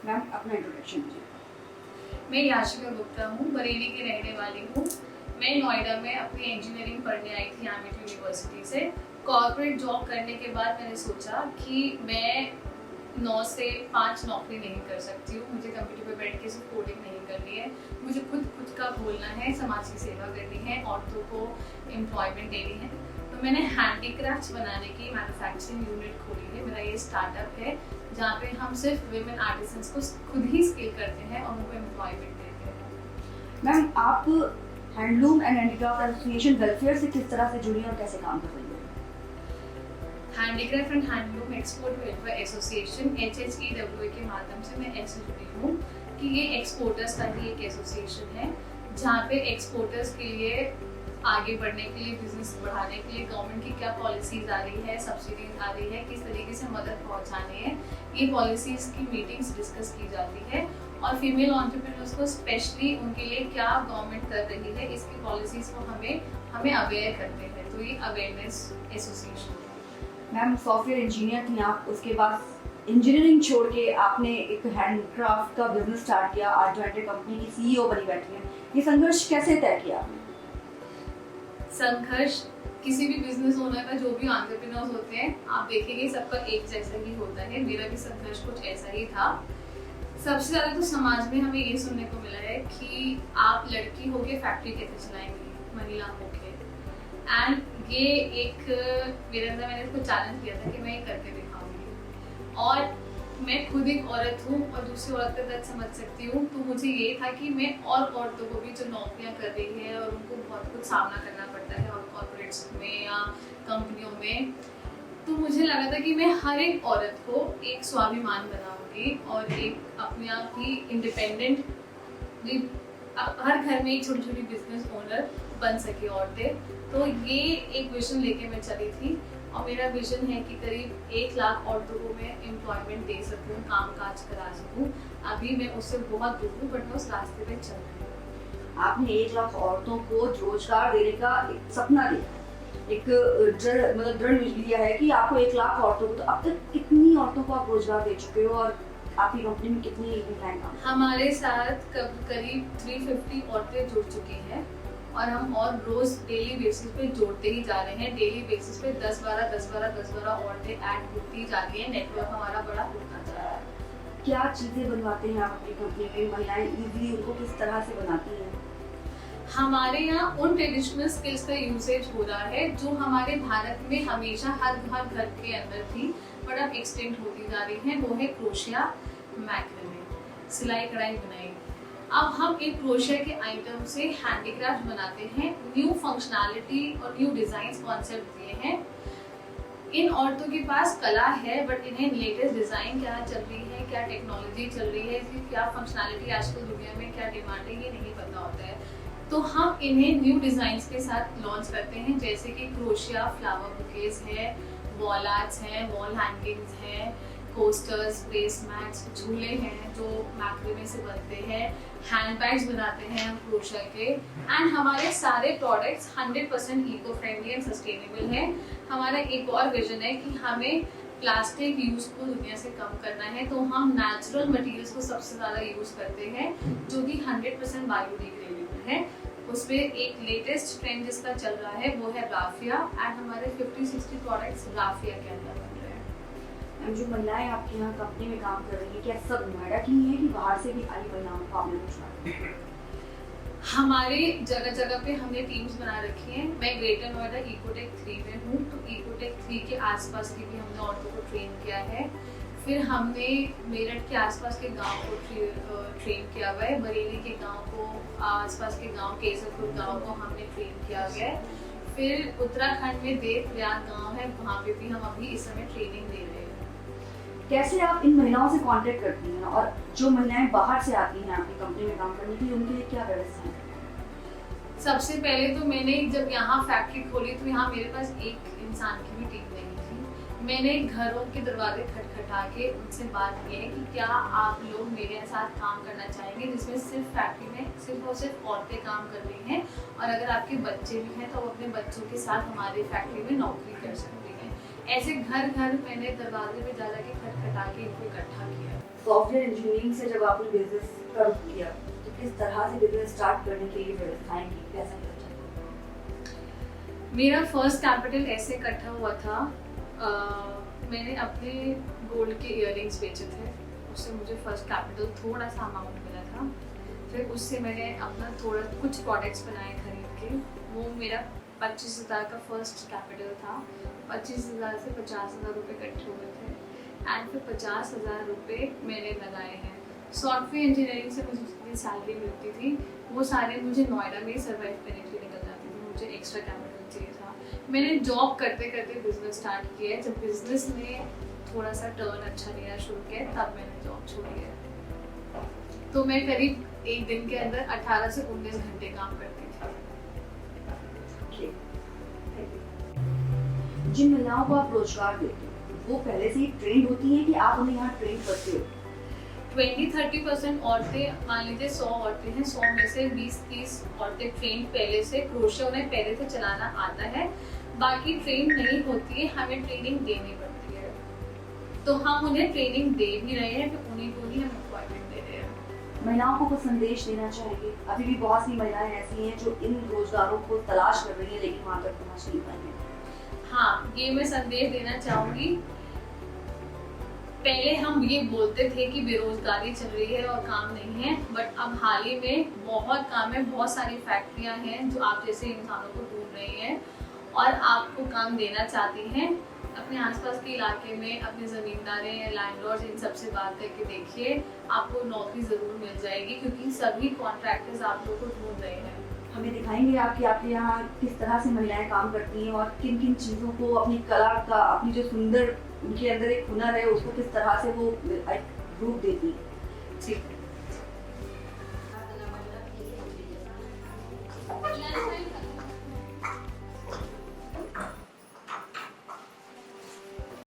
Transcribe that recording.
Ma'am अपना introduction दीजिए। मैं याशिका गुप्ता हूँ, बरेली की रहने वाली हूँ। मैं नोएडा में अपनी इंजीनियरिंग पढ़ने आई थी आमिर यूनिवर्सिटी से। कॉर्पोरेट जॉब करने के बाद मैंने सोचा कि मैं 9 से 5 नौकरी नहीं कर सकती हूँ। मुझे कंप्यूटर पे बैठ के सिर्फ कोडिंग नहीं करनी है, मुझे खुद का बोलना है, समाज की सेवा करनी है, औरतों को एम्प्लॉयमेंट देनी है। तो मैंने हैंडीक्राफ्ट्स बनाने की मैन्युफैक्चरिंग यूनिट खोली है। मेरा ये स्टार्टअप है जहाँ पे हम सिर्फ विमेन आर्टिसंस को खुद ही स्किल करते हैं और उनको एम्प्लॉयमेंट देते हैं। मैम आप handloom and handicraft association welfare से किस तरह से जुड़ी हैं और कैसे काम कर रही हैं? Handicraft and handloom export welfare association HHEWA के माध्यम से मैं ऐसे जुड़ी हूँ कि ये एक्सपोर्टर्स का ही एक एसोसिएशन है जहाँ पे एक्सपोर्टर्स के लिए आगे बढ़ने के लिए, बिजनेस बढ़ाने के लिए गवर्नमेंट की क्या पॉलिसीज आ रही है, सब्सिडीज आ रही है, किस तरीके से मदद पहुंचानी है, ये पॉलिसीज की मीटिंग्स डिस्कस की जाती है। और फीमेल एंटरप्रेन्योर्स को स्पेशली उनके लिए क्या गवर्नमेंट कर रही है, इसकी पॉलिसीज को हमें अवेयर करते हैं। तो ये अवेयरनेस एसोसिएशन है। मैम सॉफ्टवेयर इंजीनियर थी आप, उसके बाद इंजीनियरिंग छोड़ के आपने एक हैंडक्राफ्ट का बिजनेस स्टार्ट किया, आज जॉइंट कंपनी की CEO बनी बैठी हैं। ये संघर्ष कैसे तय किया आपने? संघर्ष किसी भी बिजनेस ओनर का, जो भी एंटरप्रेन्योर्स होते हैं, आप देखेंगे सबका एक जैसा ही होता है। मेरा भी संघर्ष कुछ ऐसा ही था। सबसे ज्यादा तो समाज में हमें ये सुनने को मिला है कि आप लड़की होके फैक्ट्री कैसे चलाएंगी, महिला होके। एंड ये एक मेरे अंदर, मैंने इसको चैलेंज किया था कि मैं ये करके दिखाऊंगी। और मैं खुद एक औरत हूँ और दूसरी औरत का दर्द समझ सकती हूँ। तो मुझे ये था कि मैं और औरतों को भी जो नौकरियाँ कर रही है और उनको बहुत कुछ सामना करना पड़ता है और कॉर्पोरेट्स में या कंपनियों में, तो मुझे लगा था कि मैं हर एक औरत को एक स्वाभिमान बनाऊंगी और एक अपने आप ही इंडिपेंडेंट, हर घर में एक छोटी छोटी बिजनेस ओनर बन सके औरतें। तो ये एक विजन लेके मैं चली थी और मेरा विजन है कि करीब 1 लाख औरतों को मैं एम्प्लॉयमेंट दे सकूँ, काम काज करा सकूँ। अभी मैं उससे बहुत दूर हूँ, बट मैं उस रास्ते पे चल रही हूँ। आपने 1 लाख औरतों को रोजगार देने का एक सपना देखा, एक दृढ़ लिया है कि आपको 1 लाख औरतों को, तो अब तक कितनी औरतों को आप रोजगार दे चुके हो और आपकी कंपनी में कितनी महिलाएं काम? हमारे साथ करीब 350 औरतें जुड़ चुकी हैं और हम और रोज डेली बेसिस पे जोड़ते ही जा रहे हैं। डेली बेसिस पे 10-12 औरतें ऐड होती जा रही है। नेटवर्क हमारा बड़ा होता जा रहा है। क्या चीजें बनवाते हैं आप अपनी कंपनी में? महिलाएं इजीली उनको किस तरह से बनाती हैं? हमारे यहाँ उन ट्रेडिशनल स्किल्स का यूसेज हो रहा है जो हमारे भारत में हमेशा हर घर के अंदर थी, बट अब एक्सटेंड होती जा रही है। वो है क्रोशिया, मैक्रेमे, सिलाई कढ़ाई बुनाई। अब हम एक क्रोशिया के आइटम से हैंडीक्राफ्ट बनाते हैं, न्यू फंक्शनैलिटी और न्यू डिजाइन कॉन्सेप्ट दिए हैं। इन औरतों के पास कला है, बट इन्हें लेटेस्ट डिजाइन क्या चल रही है, क्या टेक्नोलॉजी चल रही है, इसकी क्या फंक्शनैलिटी आजकल दुनिया में क्या डिमांड है, ये नहीं पता होता है। तो हम इन्हें न्यू डिजाइन्स के साथ लॉन्च करते हैं, जैसे कि क्रोशिया फ्लावर बुकेज है, वॉल आर्ट्स हैं, वॉल हैंगिंग्स हैं, कोस्टर्स, प्लेस मैट्स, झूले हैं जो मैक्रेमे से बनते हैं, हैंड बैग्स बनाते हैं हम क्रोशिया के। एंड हमारे सारे products 100% eco friendly and sustainable है। हमारा एक और विजन है कि हमें प्लास्टिक यूज को दुनिया से कम करना है, तो हम नेचुरल मटेरियल्स को सबसे ज़्यादा यूज करते हैं जो कि 100% बायोडिग्रेडेबल है। उस पर एक लेटेस्ट ट्रेंड जिसका चल रहा है वो है राफिया, एंड हमारे 50-60 प्रोडक्ट्स राफिया के अंदर बन रहे हैं। जो महिलाएं आपके यहाँ कंपनी में काम कर रही है, क्या सब नोएडा की ही है कि बाहर से भी आई महिलाओं को आपने पूछा? हमारे जगह जगह पे हमने टीम्स बना रखी हैं। मैं ग्रेटर नोएडा इकोटेक 3 में हूँ, तो इकोटेक 3 के आसपास की भी हमने औरतों को ट्रेन किया है। फिर हमने मेरठ के आसपास के गांव को ट्रेन किया हुआ है। बरेली के गांव को, आसपास के गांव, केसरपुर गांव को हमने ट्रेन किया गया है। फिर उत्तराखंड में देवप्रयाग गांव है, वहाँ पे भी हम अभी इस समय ट्रेनिंग दे रहे हैं। कैसे आप इन महिलाओं से कांटेक्ट करती हैं, और जो महिलाएं बाहर से आती हैं आपकी कंपनी में काम करने के लिए, उनके लिए क्या व्यवस्था है? सबसे पहले तो मैंने जब यहाँ फैक्ट्री खोली तो यहाँ मेरे पास एक इंसान की भी टीम नहीं थी। मैंने घरों के दरवाजे खटखटा के उनसे बात की है कि क्या आप लोग मेरे साथ काम करना चाहेंगे, जिसमें सिर्फ फैक्ट्री में सिर्फ और सिर्फ औरतें काम कर रही हैं, और अगर आपके बच्चे भी हैं तो वो अपने बच्चों के साथ हमारी फैक्ट्री में नौकरी कर सकते हैं। ऐसे घर घर मैंने दरवाजे पे जा के खटखटा के इनको इकट्ठा किया। सॉफ्टवेयर इंजीनियरिंग से जब आपने बिजनेस का रुख किया तो किस तरह से बिजनेस स्टार्ट करने के लिए व्यवस्थाएं की, कैसा किया? मेरा फर्स्ट कैपिटल ऐसे इकट्ठा हुआ था, मैंने अपने गोल्ड के इयररिंग्स बेचे थे, उससे मुझे फर्स्ट कैपिटल थोड़ा सा अमाउंट मिला था। फिर उससे मैंने अपना थोड़ा कुछ प्रोडक्ट्स बनाए खरीद के, वो मेरा 25,000 का फर्स्ट कैपिटल था। 25,000 से 50,000 रुपये इकट्ठे हुए थे एंड फिर 50,000 रुपये मैंने लगाए हैं। सॉफ्टवेयर इंजीनियरिंग से मुझे जितनी सैलरी मिलती थी वो सारे मुझे नोएडा में ही सर्वाइव करने के लिए निकल जाती थी, मुझे एक्स्ट्रा कैपिटल चाहिए था। मैंने जॉब करते करते बिजनेस स्टार्ट किया है, जब बिजनेस ने थोड़ा सा टर्न अच्छा लेना शुरू किया तब मैंने जॉब छोड़ी है। तो मैं करीब एक दिन के अंदर 18 से 19 घंटे काम करती थी। जिन महिलाओं को आप रोजगार देते हो वो पहले से ही ट्रेंड होती हैं कि आप उन्हें यहाँ ट्रेन करते हो? 20-30% औरतें, मान लीजिए 100 औरतें हैं, 100 में से 20-30 औरतें ट्रेन पहले से, क्रोशिया उन्हें पहले से चलाना आता है। बाकी ट्रेन नहीं होती है, हमें ट्रेनिंग देनी पड़ती है, तो हम उन्हें ट्रेनिंग दे भी रहे हैं, फिर उन्हीं को ही हम एम्प्लॉयमेंट दे रहे हैं। महिलाओं को कुछ संदेश देना चाहिए? अभी भी बहुत सी महिलाएं ऐसी हैं जो इन रोजगारों को तलाश कर रही हैं लेकिन वहां तक पहुंच नहीं पाई हैं। हाँ, ये मैं संदेश देना चाहूंगी। पहले हम ये बोलते थे कि बेरोजगारी चल रही है और काम नहीं है, बट अब हाल ही में बहुत काम है, बहुत सारी फैक्ट्रियां हैं जो आप जैसे इंसानों को ढूंढ रही हैं और आपको काम देना चाहती हैं। अपने आसपास के इलाके में अपने ज़मींदारें या लैंडलॉर्ड्स इन सबसे बात करके देखिए, आपको नौकरी ज़रूर मिल जाएगी, क्योंकि सभी कॉन्ट्रैक्टर्स आप लोग को ढूंढ रहे हैं। हमें दिखाएंगे आप कि आपके यहाँ किस तरह से महिलाएं काम करती हैं और किन किन चीज़ों को अपनी कला का, अपनी जो सुंदर उनके अंदर एक हुनर है उसको किस तरह से वो रूप देती है? ठीक।